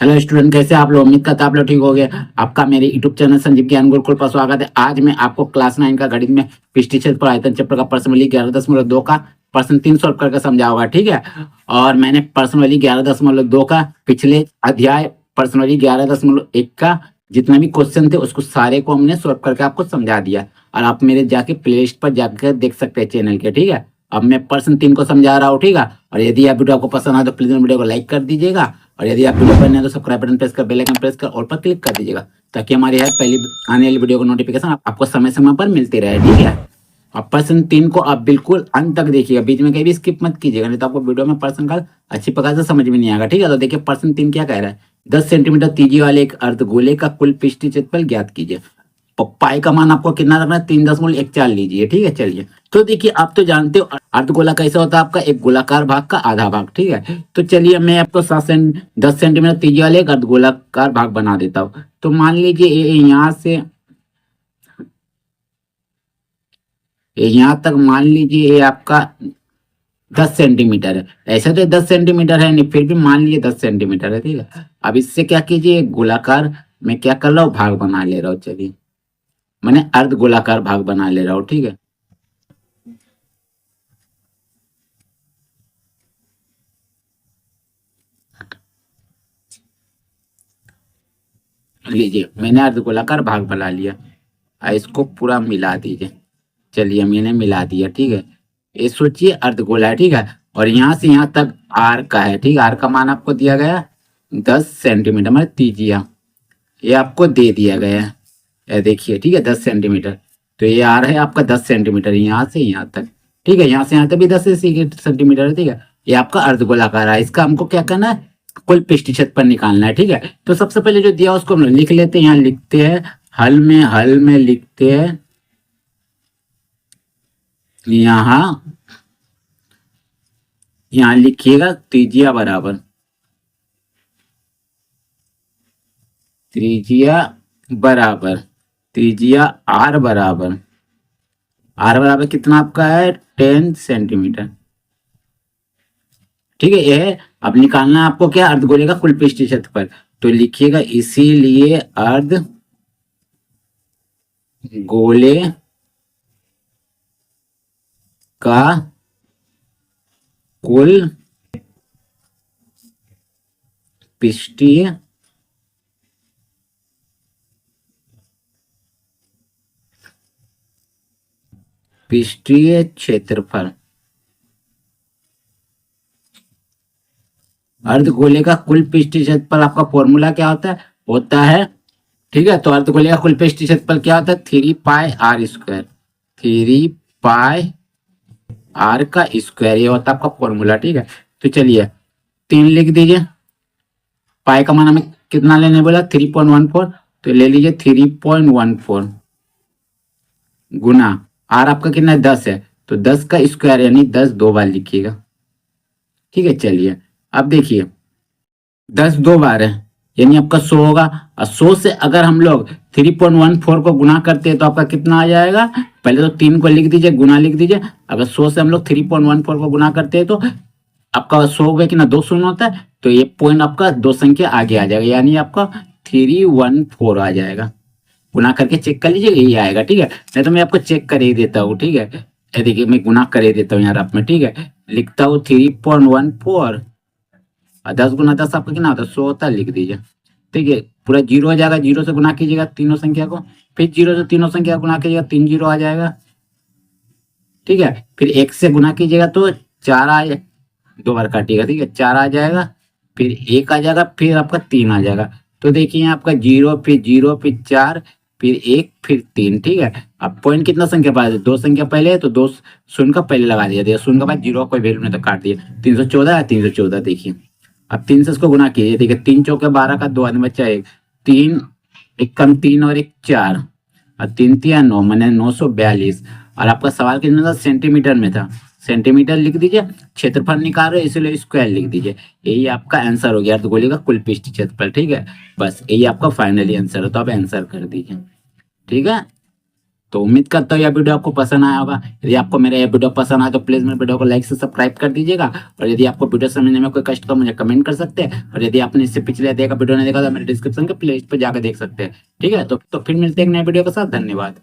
Hello student, कैसे आप लोग? उम्मीद करता आप लोग ठीक हो गए। आपका मेरे यूट्यूब चैनल संजीव ज्ञान गुरुकुल पर स्वागत है। आज मैं आपको क्लास 9 का गणित में पृष्ठीय क्षेत्रफल आयतन चैप्टर का प्रश्न वाली 11.2 का प्रश्न 3 सॉल्व करके समझाऊंगा, ठीक है। और मैंने प्रश्न वाली 11.2 का पिछले अध्याय प्रश्न वाली 11.1 का जितना भी क्वेश्चन थे उसको सारे को हमने सॉल्व करके आपको समझा दिया। और आप मेरे जाके प्ले लिस्ट पर जाकर देख सकते हैं चैनल के, ठीक है। अब मैं प्रश्न 3 को समझा रहा हूँ, ठीक है। और यदि आप वीडियो आपको पसंद आए तो प्लीज वीडियो को लाइक कर दीजिएगा। और यदि आप वीडियो पर नए हैं तो सब्सक्राइब बटन प्रेस कर बेल आइकन प्रेस कर ऑल पर क्लिक कर दीजिएगा, ताकि हमारी हर पहली आने वाली वीडियो को नोटिफिकेशन आपको समय समय पर मिलती रहे, ठीक है। अब प्रश्न 3 को आप बिल्कुल अंत तक देखिएगा, बीच में कहीं भी स्किप मत कीजिएगा, नहीं तो आपको वीडियो में प्रश्न का अच्छी प्रकार से समझ में नहीं आएगा, ठीक है। तो देखिए प्रश्न 3 क्या कह रहा है। 10 सेंटीमीटर त्रिज्या वाले एक अर्धगोले का कुल पृष्ठीय क्षेत्रफल ज्ञात कीजिए। पाई का मान आपको कितना रखना है? 3.14 लीजिए, ठीक है। चलिए, तो देखिए आप तो जानते हो अर्धगोला कैसा होता है, आपका एक गोलाकार भाग का आधा भाग, ठीक है। तो चलिए मैं आपको 10 सेंटीमीटर त्रिज्या वाले एक अर्धगोलाकार भाग बना देता हूँ। तो मान लीजिए यहाँ से यहाँ तक मान लीजिए ये आपका 10 सेंटीमीटर है। ऐसे तो 10 सेंटीमीटर है नहीं, फिर भी मान लीजिए 10 सेंटीमीटर है, ठीक है। अब इससे क्या कीजिए, गोलाकार मैं क्या कर रहा हूँ, भाग बना ले रहा हूँ। चलिए, मैंने अर्ध गोलाकार भाग बना ले रहा हूँ, ठीक है। लीजिए मैंने अर्ध गोलाकार भाग बना लिया। इसको पूरा मिला दीजिए। चलिए मैंने मिला दिया, ठीक है। ये सोचिए अर्धगोला है, ठीक है। और यहाँ से यहाँ तक आर का है, ठीक है। आर का मान आपको दिया गया 10 सेंटीमीटर, मतलब त्रिज्या ये आपको दे दिया गया है, ये देखिए, ठीक है, 10 सेंटीमीटर। तो ये आर है आपका 10 सेंटीमीटर यहाँ से यहाँ तक, ठीक है। यहाँ से यहाँ तक भी 10 सेंटीमीटर है, ठीक है। ये आपका अर्धगोलाकार है। इसका हमको क्या करना है, कुल पृष्ठीय क्षेत्रफल निकालना है, ठीक है। तो सबसे पहले जो दिया उसको हम लोग लिख लेते हैं। यहाँ लिखते हैं हल में लिखते हैं यहाँ लिखिएगा त्रिज्या बराबर त्रिज्या आर बराबर कितना आपका है, 10 सेंटीमीटर, ठीक है। ये है। अब निकालना है आपको क्या, अर्धगोले का कुल पृष्ठीय क्षेत्रफल। तो लिखिएगा इसीलिए अर्ध गोले का कुल पृष्ठीय क्षेत्रफल। अर्धगोले का कुल पृष्ठीय क्षेत्रफल आपका फॉर्मूला क्या होता है, ठीक है। तो अर्धगोले का कुल पृष्ठीय क्षेत्रफल क्या होता है, 3 पाई आर स्क्वायर, 3 पाई आर का स्क्वायर, ये होता है आपका फॉर्मूला, ठीक है। तो चलिए 3 लिख दीजिए। पाई का मान हमें कितना लेने बोला, 3.14, तो ले लीजिए 3.14 गुना आर आपका कितना है, 10 है, तो 10 का स्क्वायर यानी 10 दो बार लिखिएगा, ठीक है। चलिए अब देखिए 10 दो बार है यानी आपका 100 होगा। और 100 से अगर हम लोग 3.14 को गुना करते हैं तो आपका कितना आ जाएगा, पहले तो 3 को लिख दीजिए, गुना लिख दीजिए। अगर 100 से हम लोग 3.14 को गुना करते हैं तो आपका 100 में कितना, 2 शून्य होता है, तो ये पॉइंट आपका 2 संख्या आगे आ जाएगा, यानी आपका 314 आ जाएगा। गुना करके चेक कर लीजिए, यही आएगा, ठीक है। नहीं तो मैं आपको चेक कर ही देता हूँ, ठीक है। ये देखिए मैं गुना कर ही देता हूँ यार आप में, ठीक है। लिखता हूँ 3.14 और 10 गुना 10 आपका कितना होता है, 100 होता है, लिख दीजिए, ठीक है। पूरा जीरो हो जाएगा, जीरो से गुना कीजिएगा तीनों संख्या को, फिर जीरो से तीनों संख्या गुना कीजिएगा, 3 जीरो आ जाएगा, ठीक है। फिर 1 से गुना कीजिएगा तो 4 आ, 2 बार काटिएगा, ठीक है, 4 आ जाएगा, फिर 1 आ जाएगा, फिर आपका 3 आ जाएगा। तो देखिए आपका 0 फिर 0 फिर 4 फिर 1 फिर 3, ठीक है। अब पॉइंट कितना संख्या पास है, 2 संख्या पहले है तो 2 शून्य का पहले लगा दिया, शून्य के बाद 0 कोई वैल्यू नहीं तो काट दिया, 314 है, 314। देखिए अब 3 से इसको गुना कीजिए, देखिए 3 चौके 12 का 2 आदमी बच्चा 1, 3 एक कम 3 और 1 4 और 3 तिया 9, मैंने 942। और आपका सवाल कितना था, सेंटीमीटर में था, सेंटीमीटर लिख दीजिए। क्षेत्रफल निकाल रहे इसलिए स्क्वायर लिख दीजिए। यही आपका आंसर हो गया, अर्धगोले का कुल पृष्ठीय क्षेत्रफल, ठीक है। बस यही आपका फाइनली आंसर है, तो आप आंसर कर दीजिए, ठीक है। तो उम्मीद करता हूँ यह वीडियो आपको पसंद आया होगा। यदि आपको मेरा यह वीडियो पसंद आया तो प्लीज मेरे वीडियो को लाइक से सब्सक्राइब कर दीजिएगा। और यदि आपको वीडियो समझने में कोई कष्ट तो मुझे कमेंट कर सकते हैं। और यदि आपने इससे पिछले देखा वीडियो नहीं देखा तो मेरे डिस्क्रिप्शन के प्लेलिस्ट पे जाकर देख सकते हैं। ठीक है, तो फिर मिलते हैं एक नए वीडियो के साथ। धन्यवाद।